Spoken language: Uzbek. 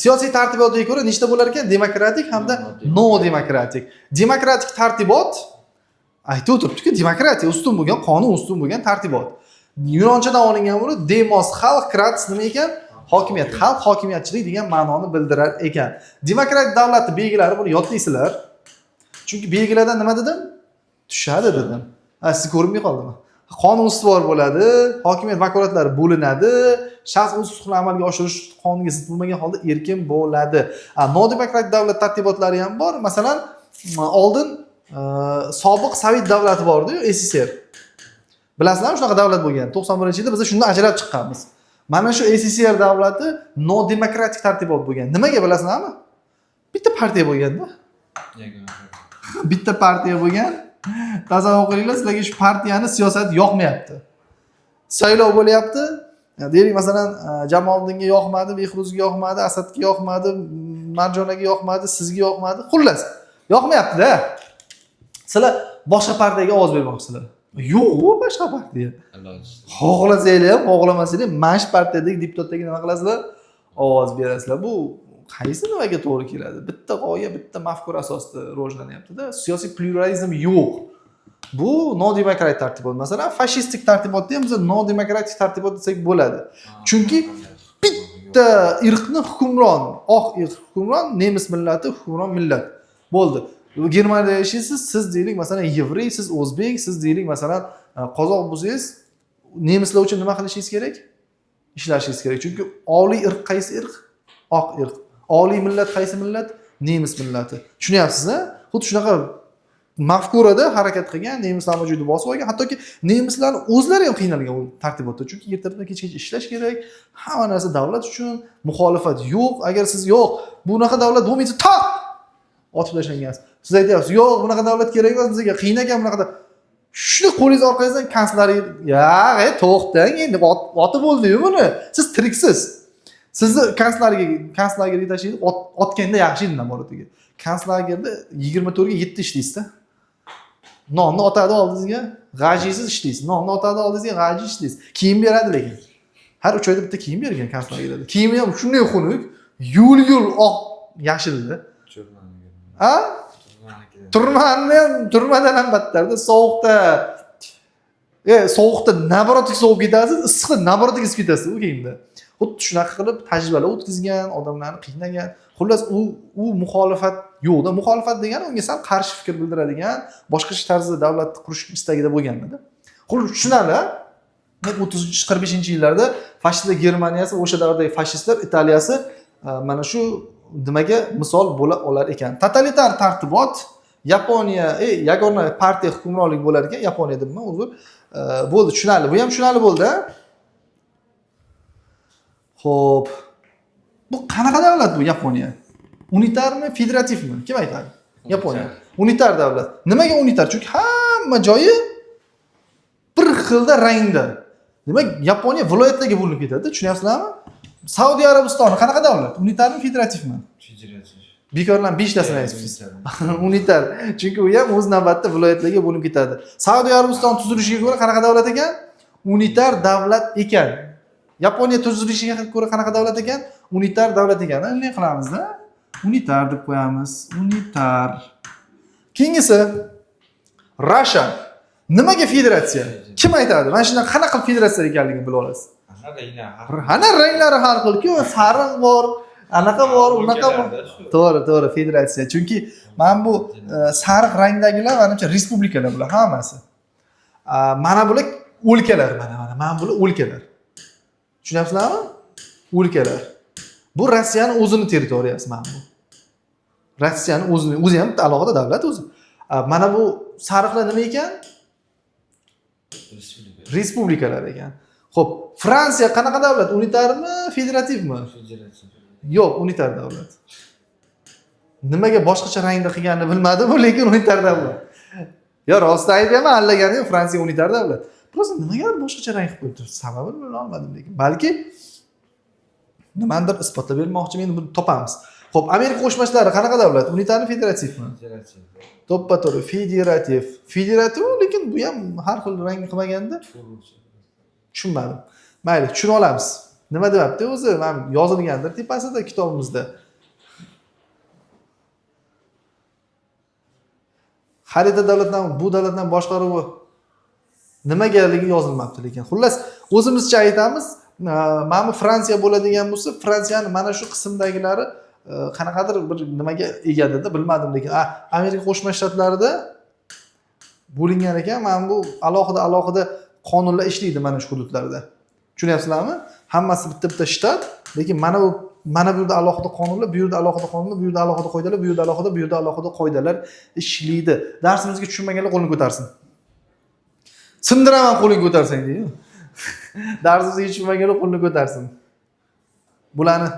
siyosiy tartibotga ko'ra nechta bo'lar ekan? Demokratik hamda no demokratik. Demokratik tartibot aytib o'tiribdi-ku, demokratiya ustun bo'lgan, qonun ustun bo'lgan tartibot. Yunonchadan olingan bo'lib, demos xalq, kratos nima ekan? Hokimiyat, xalq hokimiyatchilik degan ma'noni bildirar ekan. Demokratik davlatning belgilari buni yodlaysizlar. Chunki belgilardan nima dedim? Tushadi dedim. Siz ko'rinmay qoldimi? Qonun ustuvor bo'ladi, hokimiyat vakolatlari bo'linadi, shaxs o'z huquqini amalga oshirish qonunga zid bo'lmagan holda erkin bo'ladi. Nodemokratik davlat tartibotlari ham bor. Masalan, oldin sobiq Sovet davlati bor-ku, SSR. Bilasizlarmi, shunaqa davlat bo'lgan. 91-yilda biz shundan ajralib chiqqanmiz. Mana shu SSR davlati nodemokratik tartibot bo'lgan. Nimaga bilasizlarmi? Bitta partiya bo'lganda. Bitta partiya bo'lgan. Tasavvur qilinglar, sizlarga shu partiyani siyosati yoqmayapti. Saylov bo'lyapti. Deylik, masalan, Jamoliddinga yoqmadi, Behruzga yoqmadi, Asadga yoqmadi, Marjonaga yoqmadi, sizga yoqmadi. Xullas, yoqmayapti-da. Sizlar boshqa partiyaga ovoz bermoqchisizlar. Yo'q, boshqa partiya. Xohlasanglar ham, xohlamasanglar ham mana shu partiyadagi deputatlarga nima qilasizlar? Ovoz berasizlar. Bu qaysi nimaga to'g'ri keladi? Bitta g'oya, bitta mafkura asosida rivojlanyapti-da. Siyosiy pluralizm yo'q. Bu nodemokratik tartibot. Masalan, fashistik tartibotda ham biz nodemokratik tartibot desak bo'ladi. Chunki bitta irqni hukmron, oq irq hukmron, nemis millati hukmron millat. Bo'ldi. Germaniyada yashaysiz, siz deylik masalan yevrey, siz o'zbek, siz deylik masalan qozoq bo'lsangiz, nemislar uchun nima qilishingiz kerak? Ishlashingiz kerak. Chunki oliy irq qaysi irq? Oq irq. Oliy millat qaysi millat? Nemis millati. Tushunyapsiz-a? Xuddi shunaqa mafkurada harakat qilgan, nemislar vujudni bosib olgan, hattoki nemislar o'zlari ham qiynalgan u tartibotda. Chunki ertadan kechgacha ishlash kerak, hamma narsa davlat uchun, muxolifat yo'q. Agar siz yo'q, bunaqa davlat bo'lmaydi, toq otib tashlangansiz. Siz aytyapsiz, yo'q, bunaqa davlat kerak emas, bizga qiynagan bunaqa. Shuni qo'lingiz orqangizdan kanslerga, to'xtang, endi otib bo'ldi-yu buni. Siz tiriksiz. Sizni kanslerga tashlaydi, otganda yaxshi edi naboratiga. Kanslerda 24 ga 7 ishlaysiz-da. Nonni otadi oldingizga, g'ajisiz ishlaysiz. Nonni otadi oldingizga, g'aji ishlaysiz. Kiyim beradi lekin. Har 3 oyda bitta kiyim bergan kanslerga. Kiyimi ham shunday xunuk, yo'l oq yashilda. Ha? Turmadan ham battarda, sovuqda. Sovuqda nabarotik sovib ketasiz, issiqda nabarotik isib ketasiz u kiyimda. Xuddi shunaqa qilib tajribalar o'tkazgan, odamlarni qiynagan. Xullas u muxolifat yo'qda. Muxolifat degani unga sal qarshi fikr bildiradigan, boshqacha tarzda davlatni qurish istagida bo'lganda. Xullas tushunadi. 30-45-yillarda fashistlar Germaniyasi, o'sha davrdagi fashistlar Italiyasi mana shu nimaga misol bo'la olar ekan. Totalitar tartibot Yaponiya, yagona partiya hukmronlik bo'lar ekan, Yaponiya debman, uzr. Bo'ldi, tushunarli. Bu ham tushunarli bo'ldi. Xo'p. Bu qanaqa davlat bu Yaponiya? Unitarmi, federativmi? Kim aytadi? Yaponiya. Unitar davlat. Nimaga unitar? Chunki hamma joyi bir xilda rangda. Demak, Yaponiya viloyatlarga bo'linib ketadi, tushunyapsizlarmi? Saudiya Arabistoni qanaqa davlat? Unitarmi, federativmi? Federativ. Bekordan 5 tasini aytibsiz. Unitar. Chunki u ham o'z navbatida viloyatlarga bo'linib ketadi. Saudiya Arabiston tuzilishiga ko'ra qanaqa davlat ekan? Unitar davlat ekan. Yaponiya tuzilishiga ko'ra qanaqa davlat ekan? Unitar davlat ekan. Nima qilamiz-da? Unitar deb qo'yamiz. Unitar. Keyingisi Russia. Nimaga federatsiya? Kim aytadi? Mana shundan qanaqa federatsiya ekanligini bilib olasiz. Ana ranglari har xil-ku, sariq bor, anaqa bor, unaqa bor. To'g'ri, federatsiya. Chunki mana bu sariq rangdagilar menimcha respublikalar bular hammasi. Mana bular o'lkalar, mana bular o'lkalar. Tushunyapsizlarmi? O'lkalar. Bu Rossiyaning o'zini territoriyasi mana bu. Rossiyaning o'zi ham alohida davlat o'zi. Mana bu sariqlar nima ekan? Respublikalar ekan. Xo'p, Fransiya qanaqa davlat? Unitarmi, federativmi? Federativ. Yo'q, unitar davlat. Nimaga boshqacha rangda qilganini bilmadim, lekin unitar davlat. Yo, rostdan aytaman, allagani Fransiya unitar davlat. Просто nimaga boshqacha rang qilib qo'yibdi? Sababini bila olmadim lekin. Balki nimadir isbotlab bermoqchiman, endi buni topamiz. Xo'p, Amerika Qo'shma Shtatlari qanaqa davlat? Unitarmi, federativmi? Federativ. To'ppa-to'g'ri, federativ. Federativ, lekin bu ham har xil rang qilmaganda tushunmadim. Mayli, tushuna olamiz. Nima deyapti o'zi? Men yozilgandir tepasida kitobimizda. Xarita davlatdan bu davlatdan boshqaruvi nimagaligi yozilmabdi lekin. Xullas, o'zimizcha aytamiz, mana bu Fransiya bo'ladigan bo'lsa, Fransiyani mana shu qismdagilari qanaqadir bir nimaga egadi-da, bilmadim lekin. Amerika Qo'shma Shtatlarida bo'lingan ekan, mana bu alohida qonunlar ishlaydi mana shu hududlarda. Tushunyapsizlarmi? Hammasi bitta shtat, lekin mana bu yerda alohida qonunlar, bu yerda alohida qonunlar, bu yerda alohida qoidalar, bu yerda alohida qoidalar ishlaydi. Darsimizga tushunmaganlar qo'lini ko'tarsin. Sindiraman qo'lini ko'tarsang deydi. Darsimizga tushunmaganlar qo'lini ko'tarsin. Bularni